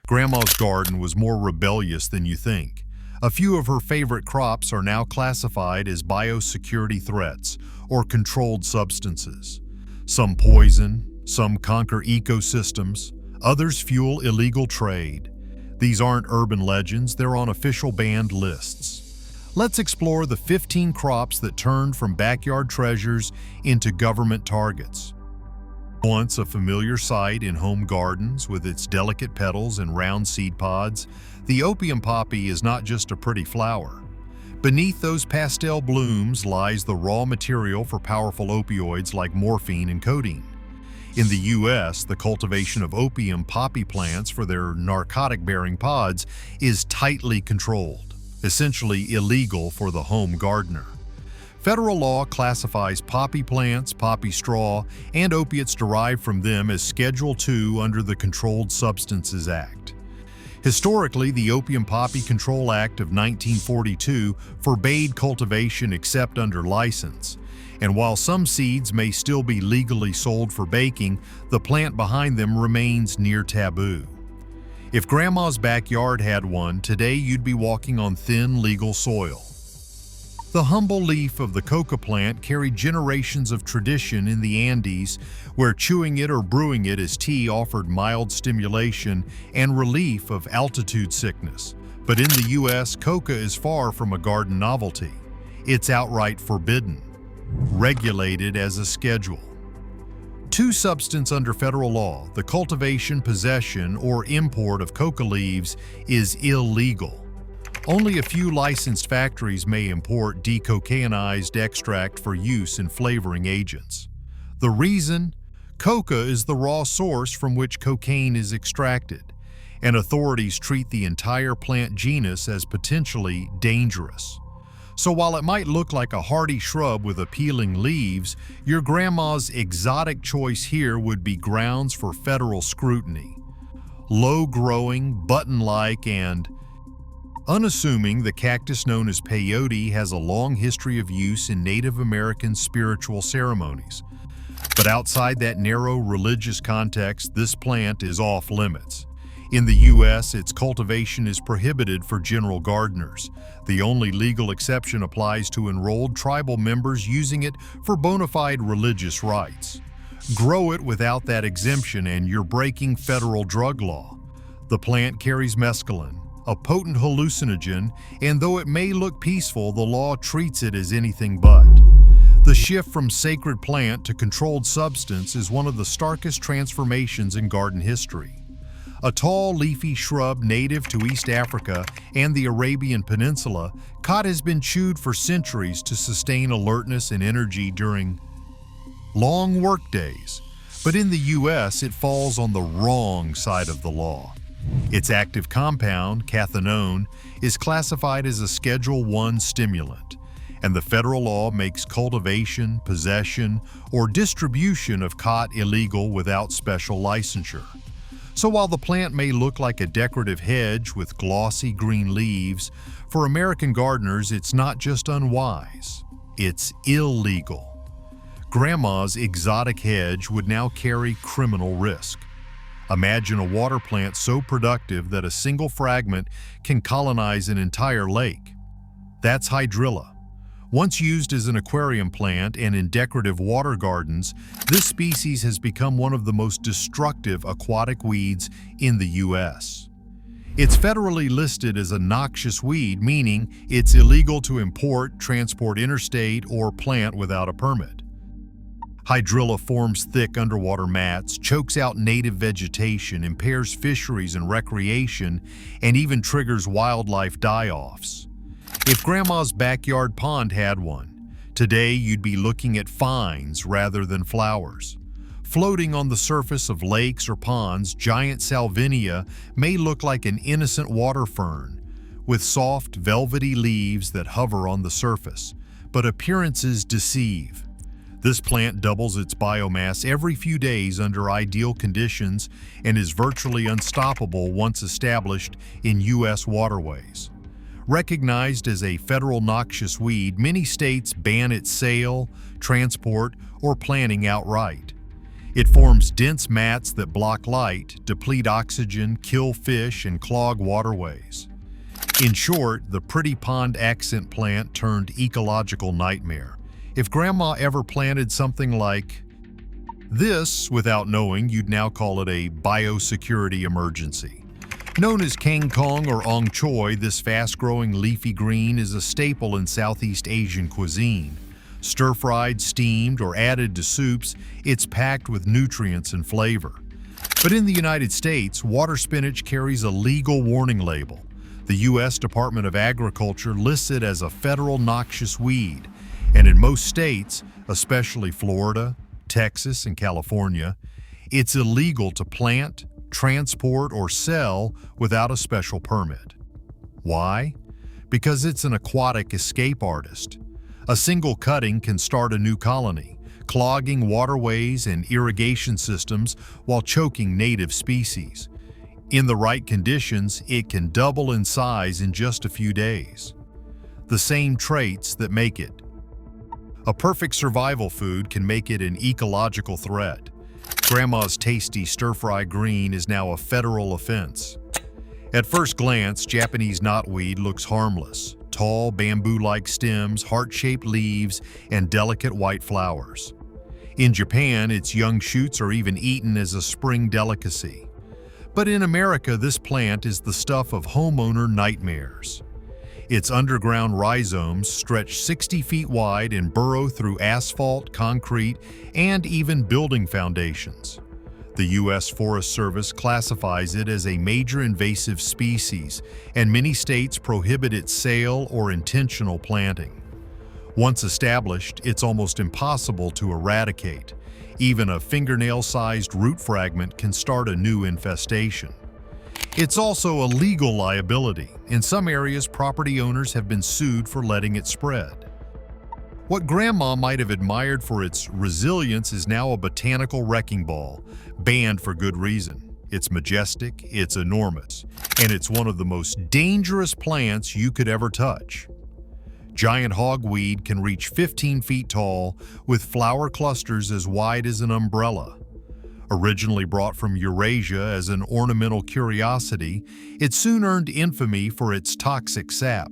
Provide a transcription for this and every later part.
Grandma's garden was more rebellious than you think. A few of her favorite crops are now classified as biosecurity threats or controlled substances. Some poison, some conquer ecosystems, others fuel illegal trade. These aren't urban legends, they're on official banned lists. Let's explore the 15 crops that turned from backyard treasures into government targets. Once a familiar sight in home gardens with its delicate petals and round seed pods, the opium poppy is not just a pretty flower. Beneath those pastel blooms lies the raw material for powerful opioids like morphine and codeine. In the U.S., the cultivation of opium poppy plants for their narcotic-bearing pods is tightly controlled, essentially illegal for the home gardener. Federal law classifies poppy plants, poppy straw, and opiates derived from them as Schedule II under the Controlled Substances Act. Historically, the Opium Poppy Control Act of 1942 forbade cultivation except under license. And while some seeds may still be legally sold for baking, the plant behind them remains near taboo. If Grandma's backyard had one, today you'd be walking on thin legal soil. The humble leaf of the coca plant carried generations of tradition in the Andes, where chewing it or brewing it as tea offered mild stimulation and relief of altitude sickness. But in the U.S., coca is far from a garden novelty. It's outright forbidden, regulated as a schedule. Two substances under federal law, the cultivation, possession, or import of coca leaves is illegal. Only a few licensed factories may import decocainized extract for use in flavoring agents. The reason? Coca is the raw source from which cocaine is extracted, and authorities treat the entire plant genus as potentially dangerous. So while it might look like a hardy shrub with appealing leaves, your grandma's exotic choice here would be grounds for federal scrutiny. Low-growing, button-like, and unassuming, the cactus known as peyote has a long history of use in Native American spiritual ceremonies. But outside that narrow religious context, this plant is off limits. In the U.S., its cultivation is prohibited for general gardeners. The only legal exception applies to enrolled tribal members using it for bona fide religious rites. Grow it without that exemption and you're breaking federal drug law. The plant carries mescaline, a potent hallucinogen, and though it may look peaceful, the law treats it as anything but. The shift from sacred plant to controlled substance is one of the starkest transformations in garden history. A tall, leafy shrub native to East Africa and the Arabian Peninsula, khat has been chewed for centuries to sustain alertness and energy during long workdays. But in the U.S., it falls on the wrong side of the law. Its active compound, cathinone, is classified as a Schedule I stimulant, and the federal law makes cultivation, possession, or distribution of khat illegal without special licensure. So while the plant may look like a decorative hedge with glossy green leaves, for American gardeners it's not just unwise, it's illegal. Grandma's exotic hedge would now carry criminal risk. Imagine a water plant so productive that a single fragment can colonize an entire lake. That's hydrilla. Once used as an aquarium plant and in decorative water gardens, this species has become one of the most destructive aquatic weeds in the U.S. It's federally listed as a noxious weed, meaning it's illegal to import, transport interstate, or plant without a permit. Hydrilla forms thick underwater mats, chokes out native vegetation, impairs fisheries and recreation, and even triggers wildlife die-offs. If Grandma's backyard pond had one, today you'd be looking at fines rather than flowers. Floating on the surface of lakes or ponds, giant salvinia may look like an innocent water fern, with soft, velvety leaves that hover on the surface, but appearances deceive. This plant doubles its biomass every few days under ideal conditions and is virtually unstoppable once established in U.S. waterways. Recognized as a federal noxious weed, many states ban its sale, transport, or planting outright. It forms dense mats that block light, deplete oxygen, kill fish, and clog waterways. In short, the pretty pond accent plant turned ecological nightmare. If Grandma ever planted something like this, without knowing, you'd now call it a biosecurity emergency. Known as Kang Kong or Ong Choi, this fast-growing leafy green is a staple in Southeast Asian cuisine. Stir-fried, steamed, or added to soups, it's packed with nutrients and flavor. But in the United States, water spinach carries a legal warning label. The U.S. Department of Agriculture lists it as a federal noxious weed, and in most states, especially Florida, Texas, and California, it's illegal to plant, transport, or sell without a special permit. Why? Because it's an aquatic escape artist. A single cutting can start a new colony, clogging waterways and irrigation systems while choking native species. In the right conditions, it can double in size in just a few days. The same traits that make it a perfect survival food can make it an ecological threat. Grandma's tasty stir-fry green is now a federal offense. At first glance, Japanese knotweed looks harmless. Tall, bamboo-like stems, heart-shaped leaves, and delicate white flowers. In Japan, its young shoots are even eaten as a spring delicacy. But in America, this plant is the stuff of homeowner nightmares. Its underground rhizomes stretch 60 feet wide and burrow through asphalt, concrete, and even building foundations. The U.S. Forest Service classifies it as a major invasive species, and many states prohibit its sale or intentional planting. Once established, it's almost impossible to eradicate. Even a fingernail-sized root fragment can start a new infestation. It's also a legal liability. In some areas, property owners have been sued for letting it spread. What Grandma might have admired for its resilience is now a botanical wrecking ball, banned for good reason. It's majestic, it's enormous, and it's one of the most dangerous plants you could ever touch. Giant hogweed can reach 15 feet tall, with flower clusters as wide as an umbrella. Originally brought from Eurasia as an ornamental curiosity, it soon earned infamy for its toxic sap.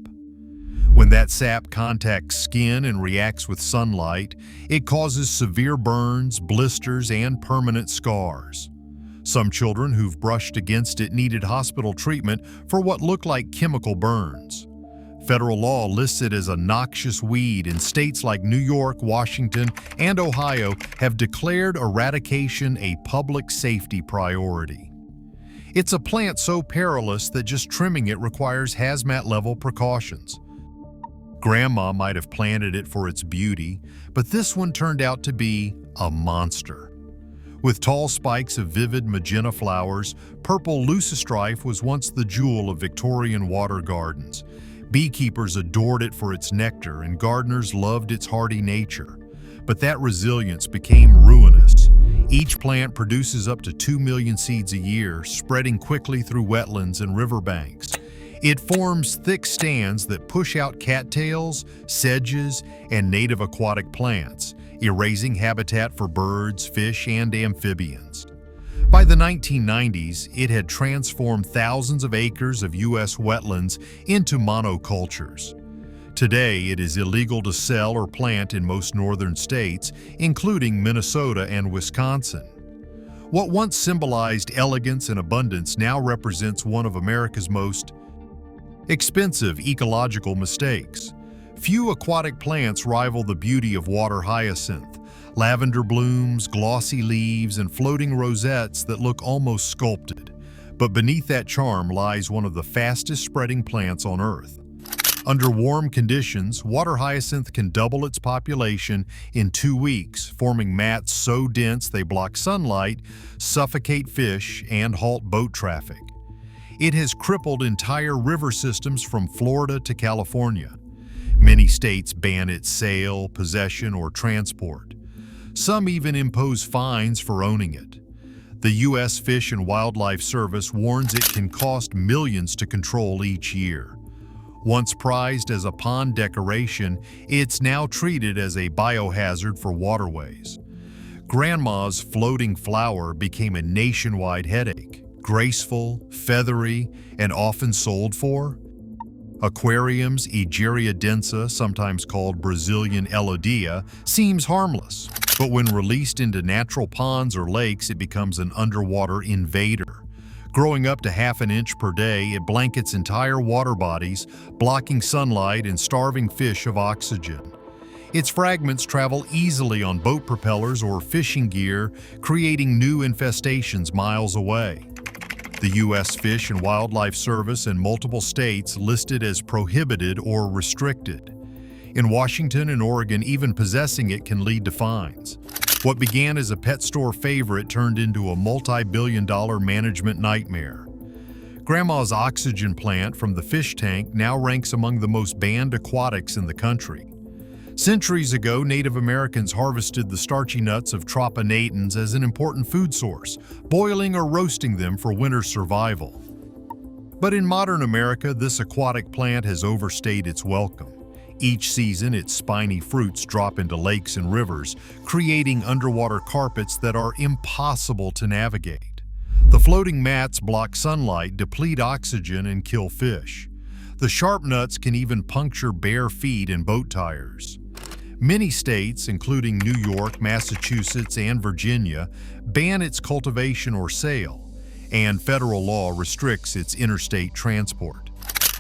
When that sap contacts skin and reacts with sunlight, it causes severe burns, blisters, and permanent scars. Some children who've brushed against it needed hospital treatment for what looked like chemical burns. Federal law lists it as a noxious weed, and states like New York, Washington, and Ohio have declared eradication a public safety priority. It's a plant so perilous that just trimming it requires hazmat-level precautions. Grandma might have planted it for its beauty, but this one turned out to be a monster. With tall spikes of vivid magenta flowers, purple leucostrife was once the jewel of Victorian water gardens. Beekeepers adored it for its nectar, and gardeners loved its hardy nature. But that resilience became ruinous. Each plant produces up to 2 million seeds a year, spreading quickly through wetlands and riverbanks. It forms thick stands that push out cattails, sedges, and native aquatic plants, erasing habitat for birds, fish, and amphibians. By the 1990s, it had transformed thousands of acres of U.S. wetlands into monocultures. Today, it is illegal to sell or plant in most northern states, including Minnesota and Wisconsin. What once symbolized elegance and abundance now represents one of America's most expensive ecological mistakes. Few aquatic plants rival the beauty of water hyacinth. Lavender blooms, glossy leaves, and floating rosettes that look almost sculpted. But beneath that charm lies one of the fastest spreading plants on Earth. Under warm conditions, water hyacinth can double its population in 2 weeks, forming mats so dense they block sunlight, suffocate fish, and halt boat traffic. It has crippled entire river systems from Florida to California. Many states ban its sale, possession, or transport. Some even impose fines for owning it. The U.S. Fish and Wildlife Service warns it can cost millions to control each year. Once prized as a pond decoration, it's now treated as a biohazard for waterways. Grandma's floating flower became a nationwide headache. Graceful, feathery, and often sold for aquariums. Egeria densa, sometimes called Brazilian elodea, seems harmless, but when released into natural ponds or lakes, it becomes an underwater invader. Growing up to half an inch per day, it blankets entire water bodies, blocking sunlight and starving fish of oxygen. Its fragments travel easily on boat propellers or fishing gear, creating new infestations miles away. The U.S. Fish and Wildlife Service in multiple states listed as prohibited or restricted. In Washington and Oregon, even possessing it can lead to fines. What began as a pet store favorite turned into a multi-billion-dollar management nightmare. Grandma's oxygen plant from the fish tank now ranks among the most banned aquatics in the country. Centuries ago, Native Americans harvested the starchy nuts of tropinatans as an important food source, boiling or roasting them for winter survival. But in modern America, this aquatic plant has overstayed its welcome. Each season, its spiny fruits drop into lakes and rivers, creating underwater carpets that are impossible to navigate. The floating mats block sunlight, deplete oxygen, and kill fish. The sharp nuts can even puncture bare feet and boat tires. Many states, including New York, Massachusetts, and Virginia, ban its cultivation or sale, and federal law restricts its interstate transport.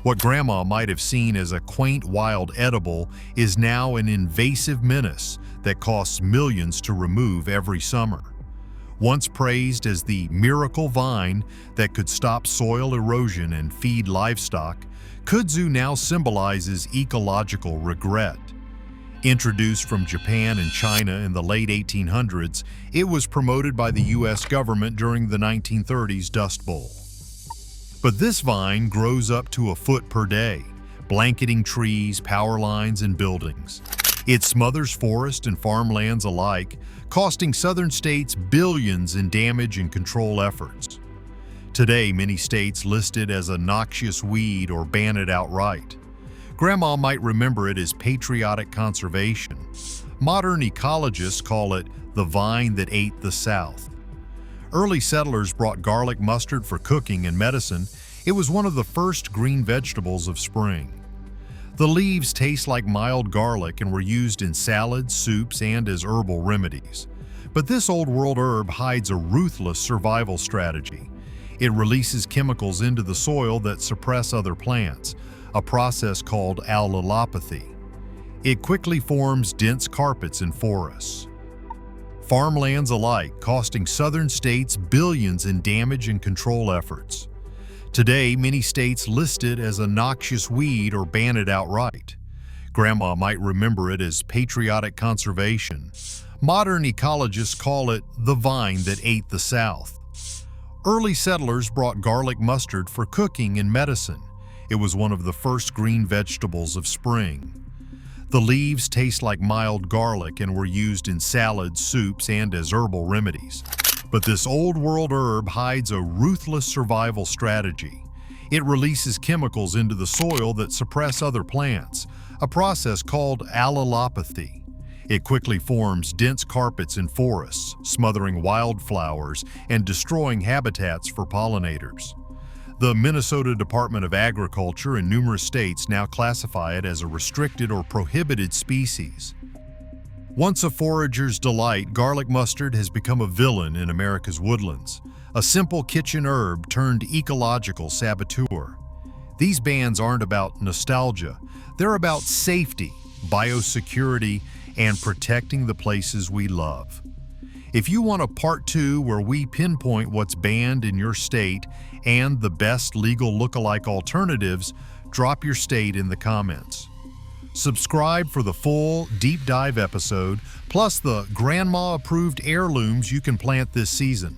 What Grandma might have seen as a quaint wild edible is now an invasive menace that costs millions to remove every summer. Once praised as the miracle vine that could stop soil erosion and feed livestock, kudzu now symbolizes ecological regret. Introduced from Japan and China in the late 1800s, it was promoted by the U.S. government during the 1930s Dust Bowl. But this vine grows up to a foot per day, blanketing trees, power lines, and buildings. It smothers forest and farmlands alike, costing southern states billions in damage and control efforts. Today, many states list it as a noxious weed or ban it outright. Grandma might remember it as patriotic conservation. Modern ecologists call it the vine that ate the South. Early settlers brought garlic mustard for cooking and medicine. It was one of the first green vegetables of spring. The leaves taste like mild garlic and were used in salads, soups, and as herbal remedies. But this old world herb hides a ruthless survival strategy. It releases chemicals into the soil that suppress other plants, a process called allelopathy. It quickly forms dense carpets in forests. Farmlands alike, costing southern states billions in damage and control efforts. Today, many states list it as a noxious weed or ban it outright. Grandma might remember it as patriotic conservation. Modern ecologists call it the vine that ate the South. Early settlers brought garlic mustard for cooking and medicine. It was one of the first green vegetables of spring. The leaves taste like mild garlic and were used in salads, soups, and as herbal remedies. But this old world herb hides a ruthless survival strategy. It releases chemicals into the soil that suppress other plants, a process called allelopathy. It quickly forms dense carpets in forests, smothering wildflowers and destroying habitats for pollinators. The Minnesota Department of Agriculture and numerous states now classify it as a restricted or prohibited species. Once a forager's delight, garlic mustard has become a villain in America's woodlands, a simple kitchen herb turned ecological saboteur. These bans aren't about nostalgia, they're about safety, biosecurity, and protecting the places we love. If you want a part 2 where we pinpoint what's banned in your state and the best legal lookalike alternatives, drop your state in the comments. Subscribe for the full deep dive episode, plus the grandma-approved heirlooms you can plant this season.